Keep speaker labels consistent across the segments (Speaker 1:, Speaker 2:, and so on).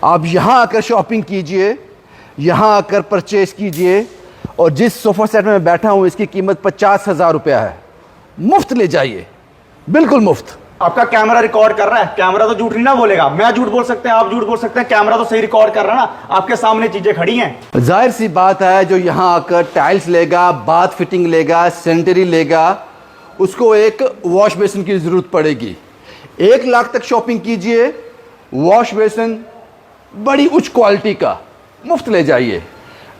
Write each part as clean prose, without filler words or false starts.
Speaker 1: आप यहाँ आकर शॉपिंग कीजिए, यहाँ आकर परचेज कीजिए, और जिस सोफ़ा सेट में मैं बैठा हूँ इसकी कीमत 50,000 रुपया है। मुफ्त ले जाइए, बिल्कुल मुफ्त।
Speaker 2: आपका कैमरा रिकॉर्ड कर रहा है, कैमरा तो झूठ नहीं ना बोलेगा। मैं झूठ बोल सकते हैं, आप झूठ बोल सकते हैं, कैमरा तो सही रिकॉर्ड कर रहा है ना। आपके सामने चीजें खड़ी हैं।
Speaker 1: जाहिर सी बात है, जो यहाँ आकर टाइल्स लेगा, बाथ फिटिंग लेगा, सैनिटरी लेगा, उसको एक वॉश बेसिन की ज़रूरत पड़ेगी। 1 लाख तक शॉपिंग कीजिए, वॉश बेसिन बड़ी उच्च क्वालिटी का मुफ्त ले जाइए।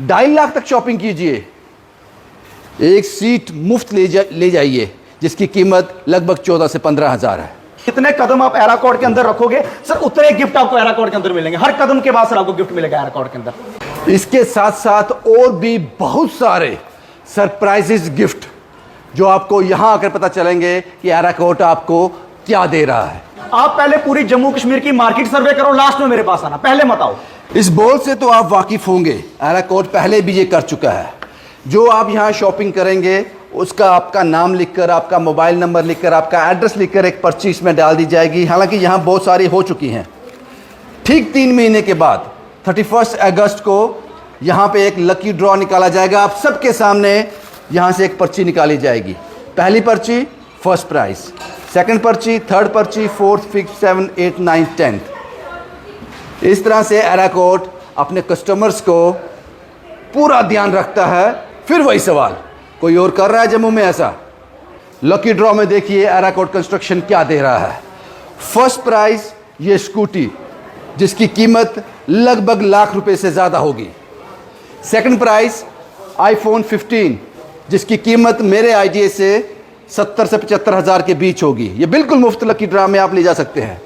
Speaker 1: 2.5 लाख तक शॉपिंग कीजिए, एक सीट मुफ्त ले जाइए, जिसकी कीमत लगभग 14 से 15 हज़ार है।
Speaker 2: कितने कदम आप एराकॉर्ड के अंदर रखोगे सर, उतने गिफ्ट आपको एराकॉर्ड के अंदर मिलेंगे। हर कदम के बाद सर आपको गिफ्ट मिलेगा एराकॉर्ड के अंदर।
Speaker 1: इसके साथ साथ और भी बहुत सारे सरप्राइजेस गिफ्ट जो आपको यहाँ आकर पता चलेंगे कि एराकॉर्ड आपको क्या दे रहा है।
Speaker 2: आप पहले पूरी जम्मू कश्मीर की मार्केट सर्वे करो, लास्ट में मेरे पास आना, पहले मत आओ।
Speaker 1: इस बोल से तो आप वाकिफ होंगे, एराकॉर्ड पहले भी ये कर चुका है। जो आप यहाँ शॉपिंग करेंगे उसका आपका नाम लिखकर, आपका मोबाइल नंबर लिखकर, आपका एड्रेस लिखकर एक पर्ची इसमें डाल दी जाएगी। हालांकि यहाँ बहुत सारी हो चुकी हैं। ठीक 3 महीने के बाद 31 अगस्त को यहाँ पे एक लकी ड्रॉ निकाला जाएगा। आप सबके सामने यहाँ से एक पर्ची निकाली जाएगी। पहली पर्ची फर्स्ट प्राइज़, सेकंड पर्ची, थर्ड पर्ची, फोर्थ, फिफ्थ, 7, 8, 9, 10। इस तरह से एराकॉर्ड अपने कस्टमर्स को पूरा ध्यान रखता है। फिर वही सवाल, कोई और कर रहा है जम्मू में ऐसा? लकी ड्रॉ में देखिए एराकॉर्ड कंस्ट्रक्शन क्या दे रहा है। फर्स्ट प्राइज़ ये स्कूटी, जिसकी कीमत लगभग लाख रुपए से ज़्यादा होगी। सेकंड प्राइज़ iPhone 15, जिसकी कीमत मेरे आइडिया से 70 से 75 हज़ार के बीच होगी। ये बिल्कुल मुफ्त लकी ड्रॉ में आप ले जा सकते हैं।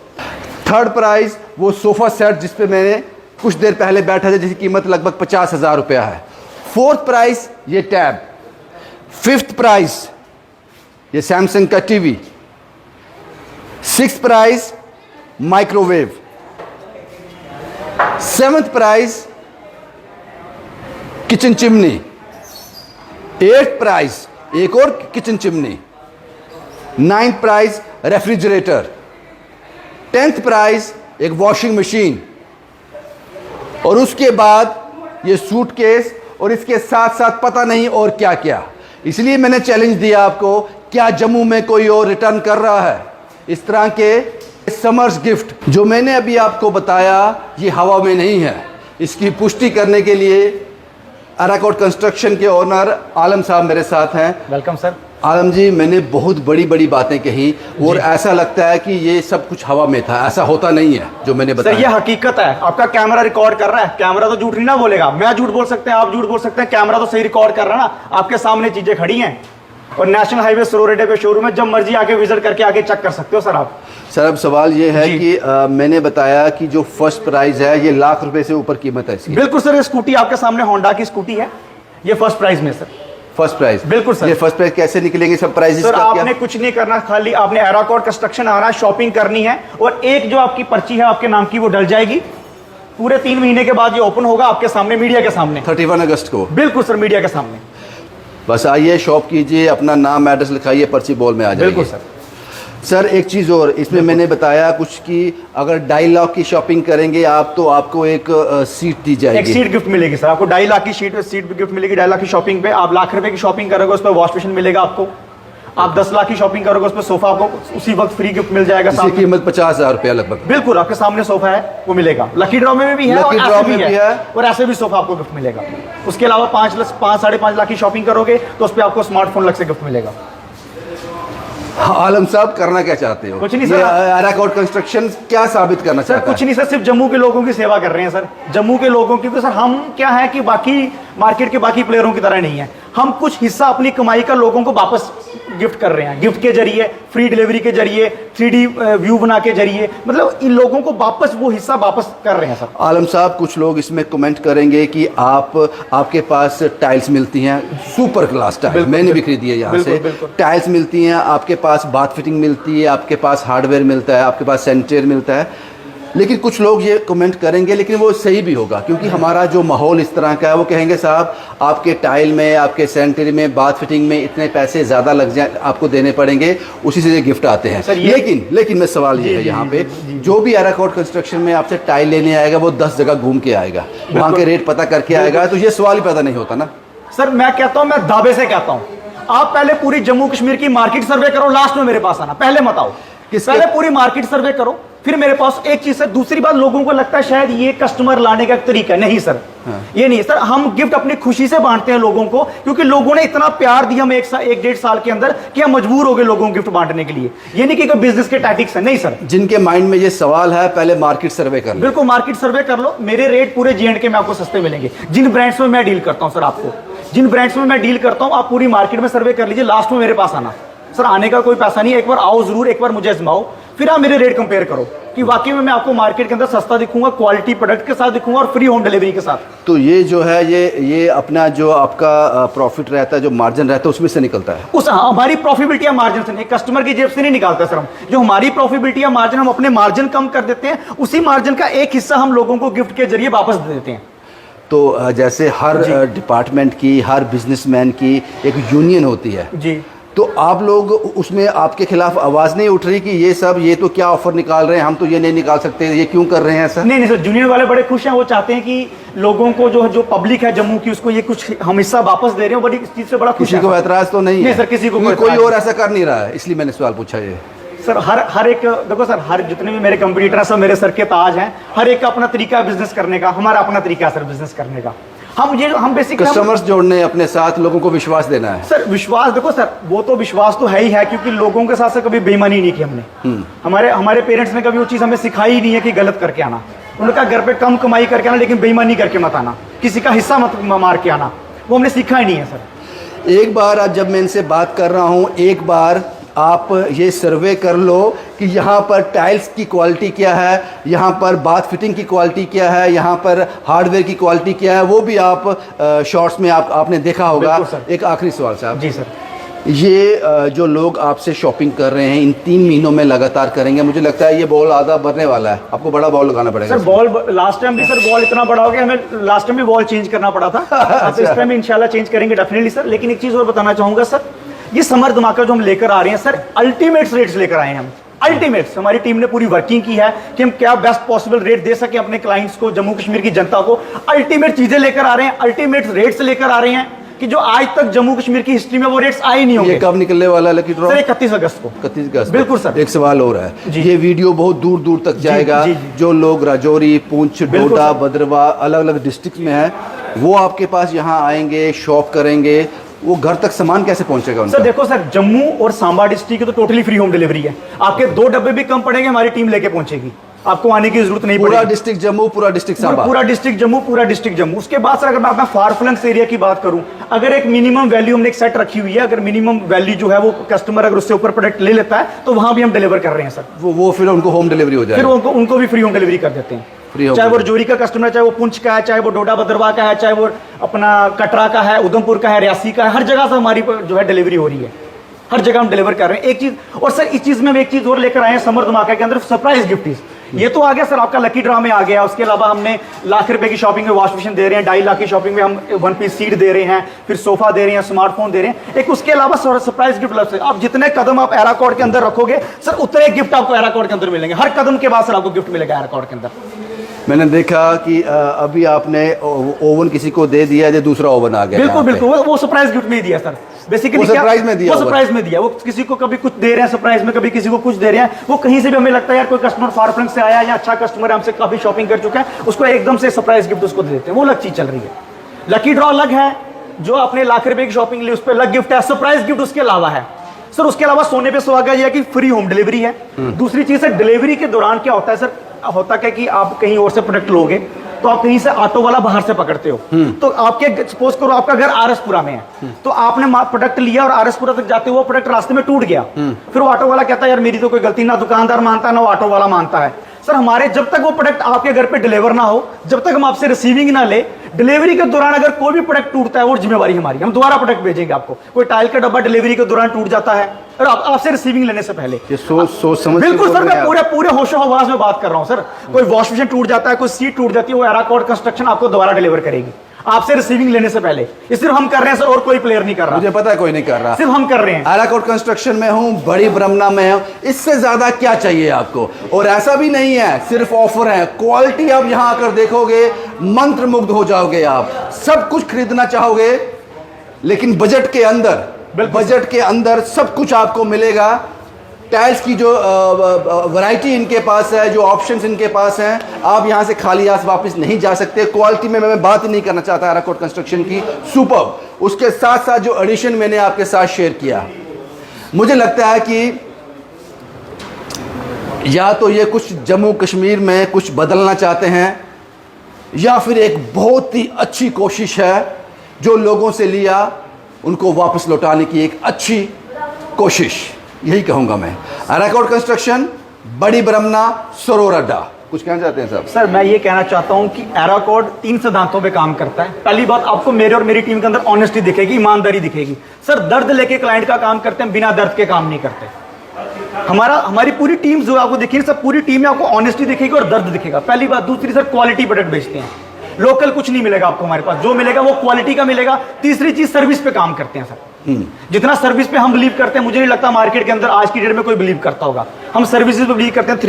Speaker 1: थर्ड प्राइज़ वो सोफ़ा सेट जिस पे मैंने कुछ देर पहले बैठा था, जिसकी कीमत लगभग 50,000 रुपया है। फोर्थ प्राइज़ ये टैब। फिफ्थ प्राइज़ ये सैमसंग का TV. Sixth prize microwave. Seventh prize kitchen chimney. Eighth prize एक और kitchen chimney. Ninth prize refrigerator. 10th prize एक वॉशिंग मशीन। और उसके बाद ये सूटकेस, और इसके साथ साथ पता नहीं और क्या क्या। इसलिए मैंने चैलेंज दिया आपको, क्या जम्मू में कोई और रिटर्न कर रहा है इस तरह के समर्स गिफ्ट? जो मैंने अभी आपको बताया ये हवा में नहीं है। इसकी पुष्टि करने के लिए एराकॉर्ड कंस्ट्रक्शन के ओनर आलम साहब मेरे साथ हैं।
Speaker 2: Welcome sir.
Speaker 1: आलम जी, मैंने बहुत बड़ी बड़ी बातें कही और ऐसा लगता है कि ये सब कुछ हवा में था। ऐसा होता नहीं है जो मैंने बताया।
Speaker 2: सर ये हकीकत है। आपका कैमरा रिकॉर्ड कर रहा है, कैमरा तो झूठ नहीं ना बोलेगा। मैं झूठ बोल सकते हैं, आप झूठ बोल सकते हैं, कैमरा तो सही रिकॉर्ड कर रहा है ना। आपके सामने चीजें खड़ी हैं। और नेशनल हाईवे सरोरेडे पे शोरूम है, जब मर्जी आके विजिट करके आके चेक कर सकते हो सर आप।
Speaker 1: सर अब सवाल ये है कि मैंने बताया कि जो फर्स्ट प्राइज है ये लाख रुपए से ऊपर कीमत है इसकी।
Speaker 2: बिल्कुल सर, ये स्कूटी आपके सामने होंडा की स्कूटी है, ये फर्स्ट प्राइज में सर।
Speaker 1: First prize?
Speaker 2: बिल्कुल सर।
Speaker 1: ये फर्स्ट प्राइज कैसे निकलेंगे सब प्राइजेस
Speaker 2: सर?
Speaker 1: का
Speaker 2: आपने कुछ नहीं करना, खाली आपने एराकॉर्ड कंस्ट्रक्शन आना है, शॉपिंग करनी है, और एक जो आपकी पर्ची है आपके नाम की वो डल जाएगी। पूरे 3 महीने के बाद ये ओपन होगा आपके सामने, मीडिया के सामने,
Speaker 1: 31 अगस्त को।
Speaker 2: बिल्कुल सर, मीडिया के सामने।
Speaker 1: बस आइए, शॉप कीजिए, अपना नाम एड्रेस लिखाइए, पर्ची बॉल में आ जाएगी।
Speaker 2: बिल्कुल सर।
Speaker 1: सर एक चीज़ और, इसमें मैंने बताया कुछ कि अगर 2.5 लाख की शॉपिंग करेंगे आप तो आपको एक सीट दी जाएगी।
Speaker 2: एक सीट गिफ्ट मिलेगी सर आपको। 2.5 लाख की सीट गिफ्ट मिलेगी। 2.5 लाख की शॉपिंग पे आप लाख रुपए की शॉपिंग करोगे, उस पर वॉश बेसिन मिलेगा आपको। आप 10 लाख की शॉपिंग करोगे, उस पर सोफा आपको उसी वक्त फ्री गिफ्ट मिल जाएगा।
Speaker 1: इसकी कीमत 50,000 रुपया लगभग।
Speaker 2: बिल्कुल, आपके सामने सोफा है वो मिलेगा। लकी ड्रॉ में भी है,
Speaker 1: लकी ड्रॉ में भी है,
Speaker 2: और ऐसे भी सोफा आपको गिफ्ट मिलेगा। उसके अलावा 5-5.5 लाख की शॉपिंग करोगे तो उस पर आपको स्मार्टफोन अलग से गिफ्ट मिलेगा।
Speaker 1: आलम साहब करना क्या चाहते हो?
Speaker 2: कुछ नहीं सर।
Speaker 1: एराकॉर्ड कंस्ट्रक्शन क्या साबित करना चाहते हैं?
Speaker 2: सर कुछ नहीं सर, सिर्फ जम्मू के लोगों की सेवा कर रहे हैं सर। जम्मू के लोगों की तो सर हम क्या है कि बाकी मार्केट के बाकी प्लेयरों की तरह नहीं है। हम कुछ हिस्सा अपनी कमाई का लोगों को वापस गिफ्ट कर रहे हैं। गिफ्ट के जरिए, फ्री डिलीवरी के जरिए, 3D व्यू बना के जरिए, मतलब इन लोगों को वापस वो हिस्सा वापस कर रहे हैं सर।
Speaker 1: आलम साहब कुछ लोग इसमें कमेंट करेंगे कि आपके पास टाइल्स मिलती हैं, सुपर क्लास टाइल्स, मैंने भी खरीदी है यहाँ से। टाइल्स मिलती हैं, आपके पास बाथ फिटिंग मिलती है, आपके पास हार्डवेयर मिलता है, आपके पास सैनिटरी मिलता है। लेकिन कुछ लोग ये कमेंट करेंगे, लेकिन वो सही भी होगा, क्योंकि हमारा जो माहौल इस तरह का है, वो कहेंगे साहब आपके टाइल में, आपके सैनिटरी में, बाथ फिटिंग में इतने पैसे ज़्यादा लग जाए, आपको देने पड़ेंगे, उसी से ये गिफ्ट आते हैं। लेकिन मैं सवाल ये है यहाँ पे, जो भी एराकोड कंस्ट्रक्शन में आपसे टाइल लेने आएगा वो 10 जगह घूम के आएगा, वहाँ के रेट पता करके आएगा, तो ये सवाल ही पैदा नहीं होता ना।
Speaker 2: सर मैं कहता हूँ, मैं दावे से कहता हूँ, आप पहले पूरी जम्मू कश्मीर की मार्केट सर्वे करो, लास्ट में मेरे पास आना। पहले मत आओ, पहले पूरी मार्केट सर्वे करो, फिर मेरे पास। एक चीज है, दूसरी बात, लोगों को लगता है शायद ये कस्टमर लाने का एक तरीका है। नहीं सर, ये नहीं सर, हम गिफ्ट अपनी खुशी से बांटते हैं लोगों को, क्योंकि लोगों ने इतना प्यार दिया हमें एक डेढ़ साल के अंदर कि हम मजबूर हो गए लोगों को गिफ्ट बांटने के लिए। ये नहीं कि कोई बिजनेस के टैक्टिक्स है, नहीं सर।
Speaker 1: जिनके माइंड में ये सवाल है, पहले मार्केट सर्वे कर लो।
Speaker 2: बिल्कुल मार्केट सर्वे कर लो, मेरे रेट पूरे J&K में आपको सस्ते मिलेंगे। जिन ब्रांड्स में मैं डील करता हूं सर, आपको जिन ब्रांड्स में मैं डील करता हूं, आप पूरी मार्केट में सर्वे कर लीजिए, लास्ट में मेरे पास आना। सर आने का कोई पैसा नहीं है, एक बार आओ जरूर, एक बार मुझे आजमाओ, फिर आप मेरे रेट कंपेयर करो कि वाकई में मैं आपको मार्केट के अंदर सस्ता दिखूंगा, क्वालिटी प्रोडक्ट के साथ दिखूंगा और फ्री होम डिलीवरी के साथ।
Speaker 1: तो ये जो है, ये अपना जो आपका प्रॉफिट रहता है, जो मार्जिन रहता है, उसमें से निकलता है।
Speaker 2: हमारी प्रॉफिबिलिटी या मार्जिन से नहीं, कस्टमर की जेब से नहीं निकालते सर हम। जो हमारी प्रॉफिबिलिटी या मार्जिन, हम अपने मार्जिन कम कर देते हैं, उसी मार्जिन का एक हिस्सा हम लोगों को गिफ्ट के जरिए वापस दे देते हैं।
Speaker 1: तो जैसे हर डिपार्टमेंट की, हर बिजनेसमैन की एक यूनियन होती है
Speaker 2: जी,
Speaker 1: तो आप लोग उसमें आपके खिलाफ आवाज़ नहीं उठ रही कि ये तो क्या ऑफर निकाल रहे हैं, हम तो ये नहीं निकाल सकते, ये क्यों कर रहे हैं सर?
Speaker 2: नहीं सर, जूनियर वाले बड़े खुश हैं, वो चाहते हैं कि लोगों को जो पब्लिक है जम्मू की, उसको ये कुछ हम हिस्सा वापस दे रहे हैं, बड़ी इस चीज से बड़ा खुश है।
Speaker 1: किसी को ऐतराज तो नहीं है
Speaker 2: सर, किसी को
Speaker 1: कोई और ऐसा कर नहीं रहा है, इसलिए मैंने सवाल पूछा। ये
Speaker 2: सर हर एक, देखो सर, हर जितने भी मेरे कंपटीटर हैं सब मेरे सर के ताज हैं, हर एक का अपना तरीका है बिजनेस करने का, हमारा अपना तरीका है सर बिजनेस करने का। हम बेसिकली
Speaker 1: कस्टमर्स जोड़ने, अपने साथ लोगों को विश्वास देना है।
Speaker 2: सर विश्वास, देखो सर, वो तो विश्वास तो है ही है, क्योंकि लोगों के साथ से कभी बेईमानी नहीं की हमने। हमारे पेरेंट्स ने कभी वो चीज़ हमें सिखाई ही नहीं है कि गलत करके आना। उनका घर पे कम कमाई करके आना, लेकिन बेईमानी करके मत आना, किसी का हिस्सा मत मार के आना, वो हमने सीखा ही नहीं है सर।
Speaker 1: एक बार आज जब मैं इनसे बात कर रहा हूँ, एक बार आप ये सर्वे कर लो कि यहाँ पर टाइल्स की क्वालिटी क्या है, यहाँ पर बाथ फिटिंग की क्वालिटी क्या है, यहाँ पर हार्डवेयर की क्वालिटी क्या है, वो भी आप शॉर्ट्स में आपने देखा होगा। एक आखिरी सवाल साहब।
Speaker 2: जी सर,
Speaker 1: ये जो लोग आपसे शॉपिंग कर रहे हैं, इन 3 महीनों में लगातार करेंगे, मुझे लगता है ये बॉल आधा भरने वाला है, आपको बड़ा बॉल लगाना पड़ेगा।
Speaker 2: सर बॉल लास्ट टाइम भी सर बॉल इतना बड़ा हो गया, हमें लास्ट टाइम भी बॉल चेंज करना पड़ा था। तो इस टाइम इंशाल्लाह चेंज करेंगे डेफिनेटली सर। लेकिन एक चीज़ और बताना चाहूँगा सर, ये समर धमाका जो हम लेकर आ रहे हैं सर, अल्टीमेट्स रेट्स लेकर आए हैं हम। अल्टीमेट्स, हमारी टीम ने पूरी वर्किंग की है कि हम क्या बेस्ट पॉसिबल रेट दे सके अपने क्लाइंट्स को, जम्मू कश्मीर की जनता को। अल्टीमेट चीजें लेकर आ रहे हैं, अल्टीमेट रेट्स लेकर आ रहे हैं कि जो आज तक जम्मू कश्मीर की हिस्ट्री में वो रेट्स आए नहीं होंगे।
Speaker 1: ये कब निकलने वाला लकी ड्रॉ?
Speaker 2: सर 31 अगस्त को।
Speaker 1: 31 अगस्त,
Speaker 2: बिल्कुल सर।
Speaker 1: एक सवाल और है, ये वीडियो बहुत दूर दूर तक जाएगा। जो लोग राजौरी, पुंछ, डोडा, भद्रवा, अलग अलग डिस्ट्रिक्ट में है, वो आपके पास यहाँ आएंगे, शॉप करेंगे, वो घर तक सामान कैसे पहुंचेगा उनका?
Speaker 2: सर देखो सर, जम्मू और सांबा डिस्ट्रिक्ट की तो टोटली फ्री होम डिलीवरी है। आपके 2 डब्बे भी कम पड़ेंगे, हमारी टीम लेके पहुंचेगी, आपको आने की जरूरत नहीं पड़ेगी।
Speaker 1: पूरा डिस्ट्रिक्ट जम्मू, पूरा डिस्ट्रिक्ट सांबा,
Speaker 2: पूरा डिस्ट्रिक्ट जम्मू, पूरा डिस्ट्रिक्ट जम्मू। उसके बाद सर अगर मैं अपना फार फ्लंग्स एरिया की बात करूं, अगर एक मिनिमम वैल्यू हमने एक सेट रखी हुई है, अगर मिनिमम वैल्यू जो है वो कस्टमर अगर उससे ऊपर प्रोडक्ट ले लेता है, तो वहां भी हम डिलीवर कर रहे हैं सर।
Speaker 1: वो फिर उनको होम डिलीवरी हो जाएगी,
Speaker 2: फिर उनको भी फ्री होम डिलीवरी कर देते हैं। चाहे वो राजौरी का कस्टमर, चाहे वो पुंछ का है, चाहे वो डोडा भद्रवा का है, चाहे वो अपना कटरा का है, उधमपुर का है, रियासी का है, हर जगह से हमारी जो है डिलीवरी हो रही है, हर जगह हम डिलीवर कर रहे हैं। एक चीज और सर, इस चीज में हम एक चीज और लेकर आए हैं समर धमाका के अंदर, सरप्राइज गिफ्ट। ये तो आ गया सर, आपका लकी ड्रा में आ गया। उसके अलावा हमने लाख रुपए की शॉपिंग में वॉश बेसिन दे रहे हैं, 2.5 लाख की शॉपिंग में हम 1 पीस सीट दे रहे हैं, फिर सोफा दे रहे हैं, स्मार्टफोन दे रहे हैं। एक उसके अलावा सरप्राइज गिफ्ट अलग से, आप जितने कदम आप एराकॉर्ड के अंदर रखोगे सर, उतने गिफ्ट आपको एराकॉर्ड के अंदर मिलेंगे। हर कदम के बाद सर आपको गिफ्ट मिलेगा एराकॉर्ड के अंदर।
Speaker 1: मैंने देखा कि अभी आपने ओवन किसी को दे दिया, जो दूसरा ओवन आ गया।
Speaker 2: बिल्कुल बिल्कुल, वो सरप्राइज गिफ्ट में ही दिया सर। बेसिकली
Speaker 1: सरप्राइज में दिया,
Speaker 2: वो सरप्राइज में दिया। वो किसी को कभी कुछ दे रहे हैं सरप्राइज में, कभी किसी को कुछ दे रहे हैं। वो कहीं से भी हमें लगता है यार कोई कस्टमर फार फ्लंग से आया या अच्छा कस्टमर है, हमसे काफी शॉपिंग कर चुका है, उसको एकदम से सरप्राइज गिफ्ट उसको दे देते हैं। वो अलग चीज चल रही है। लकी ड्रॉ अलग है, जो आपने लाख रुपए की शॉपिंग ली उस पर अलग गिफ्ट है। सरप्राइज गिफ्ट उसके अलावा है सर। उसके अलावा सोने पे सुहागा यह है कि फ्री होम डिलीवरी है। दूसरी चीज है, डिलीवरी के दौरान क्या होता है सर, होता क्या कि आप कहीं और से प्रोडक्ट लोगे तो आप कहीं से ऑटो वाला बाहर से पकड़ते हो, तो आपके सपोज करो आपका घर आरएसपुरा में है, तो आपने प्रोडक्ट लिया और आरएसपुरा तक जाते हुए प्रोडक्ट रास्ते में टूट गया, फिर वो ऑटो वाला कहता है यार मेरी तो कोई गलती, ना दुकानदार मानता है ना वो ऑटो वाला मानता है। सर हमारे जब तक वो प्रोडक्ट आपके घर पे डिलीवर ना हो, जब तक हम आपसे रिसीविंग ना ले, डिलीवरी के दौरान अगर कोई भी प्रोडक्ट टूटता है वो जिम्मेवारी हमारी, हम दोबारा प्रोडक्ट भेजेंगे आपको। कोई टाइल का डब्बा डिलीवरी के दौरान टूट जाता है, और आपसे रिसीविंग लेने से पहले
Speaker 1: ये सोच समझ के
Speaker 2: बिल्कुल
Speaker 1: बोल
Speaker 2: सर,
Speaker 1: रहे हैं
Speaker 2: मैं
Speaker 1: आप।
Speaker 2: पूरे होशो हवास में बात कर रहा हूं सर। कोई वॉश मशीन टूट जाता है, कोई सीट टूट जाती है, वो एराकॉर्ड कंस्ट्रक्शन आपको दोबारा डिलीवर करेगी आपसे रिसीविंग लेने से पहले। ये सिर्फ हम कर रहे हैं सर, और कोई प्लेयर नहीं कर रहा,
Speaker 1: मुझे पता है कोई नहीं कर रहा,
Speaker 2: सिर्फ हम कर रहे हैं।
Speaker 1: एराकोड कंस्ट्रक्शन में हूं, बड़ी ब्रह्मना में हूं, इससे ज्यादा क्या चाहिए आपको। और ऐसा भी नहीं है सिर्फ ऑफर है, क्वालिटी आप यहां आकर देखोगे मंत्र मुग्ध हो जाओगे। आप सब कुछ खरीदना चाहोगे लेकिन बजट के अंदर, बजट के अंदर सब कुछ आपको मिलेगा। टाइल्स की जो वैरायटी इनके पास है, जो ऑप्शंस इनके पास हैं, आप यहां से खाली हाथ वापस नहीं जा सकते। क्वालिटी में मैं बात ही नहीं करना चाहता एराकोड कंस्ट्रक्शन की, सुपर्ब। उसके साथ साथ जो एडिशन मैंने आपके साथ शेयर किया, मुझे लगता है कि या तो ये कुछ जम्मू कश्मीर में कुछ बदलना चाहते हैं, या फिर एक बहुत ही अच्छी कोशिश है जो लोगों से लिया उनको वापस लौटाने की एक अच्छी कोशिश, यही कहूंगा मैं। एराकोड कंस्ट्रक्शन, बड़ी ब्रह्मना, सरोवर अड्डा। कुछ कहना चाहते हैं साहब?
Speaker 2: सर मैं ये कहना चाहता हूं कि एराकॉर्ड 3 सिद्धांतों पे काम करता है। पहली बात, आपको मेरे और मेरी टीम के अंदर ऑनेस्टी दिखेगी, ईमानदारी दिखेगी। सर दर्द लेके क्लाइंट का काम करते हैं, बिना दर्द के काम नहीं करते। हमारी पूरी टीम जो आपको दिखेगी सर, पूरी टीम में आपको ऑनेस्टी दिखेगी और दर्द दिखेगा, पहली बात। दूसरी सर, क्वालिटी प्रोडक्ट बेचते हैं, लोकल कुछ नहीं मिलेगा आपको हमारे पास, जो मिलेगा वो क्वालिटी का मिलेगा। तीसरी चीज, सर्विस पे काम करते हैं सर। जितना सर्विस पे हम बिलीव करते हैं, मुझे नहीं लगता मार्केट के अंदर आज की डेट में कोई बिलीव करता होगा। हम सर्विसेज पे बिलीव करते हैं।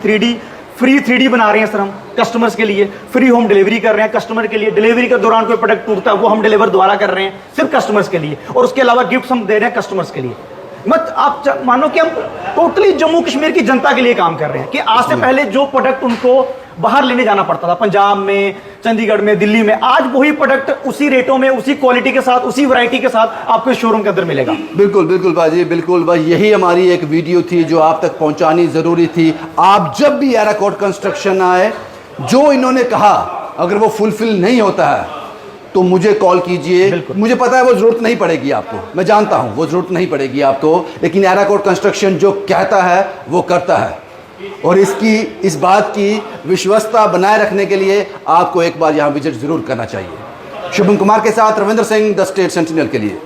Speaker 2: 3D फ्री 3D बना रहे हैं सर हम कस्टमर्स के लिए, फ्री होम डिलीवरी कर रहे हैं कस्टमर के लिए। डिलीवरी के दौरान कोई प्रोडक्ट टूटता है वो हम डिलीवर दोबारा कर रहे हैं सिर्फ कस्टमर्स के लिए, और उसके अलावा गिफ्ट हम दे रहे हैं कस्टमर्स के लिए। मत आप मानो कि हम टोटली जम्मू कश्मीर की जनता के लिए काम कर रहे हैं कि आज से पहले जो प्रोडक्ट उनको बाहर लेने जाना पड़ता था, पंजाब में, चंडीगढ़ में, दिल्ली में, आज वही प्रोडक्ट उसी रेटों में, उसी क्वालिटी के साथ, उसी वैरायटी के साथ आपको शोरूम के अंदर मिलेगा।
Speaker 1: बिल्कुल बिल्कुल बाजी, बिल्कुल भाई, यही हमारी एक वीडियो थी जो आप तक पहुंचानी जरूरी थी। आप जब भी एराकोड कंस्ट्रक्शन आए, जो इन्होंने कहा अगर वो फुलफिल नहीं होता है तो मुझे कॉल कीजिए। मुझे पता है वो जरूरत नहीं पड़ेगी आपको, मैं जानता हूं वो जरूरत नहीं पड़ेगी आपको, लेकिन एराकोड कंस्ट्रक्शन जो कहता है वो करता है। और इस बात की विश्वसता बनाए रखने के लिए आपको एक बार यहां विजिट जरूर करना चाहिए। शुभम कुमार के साथ Ravindra Singh, the state sentinel के लिए।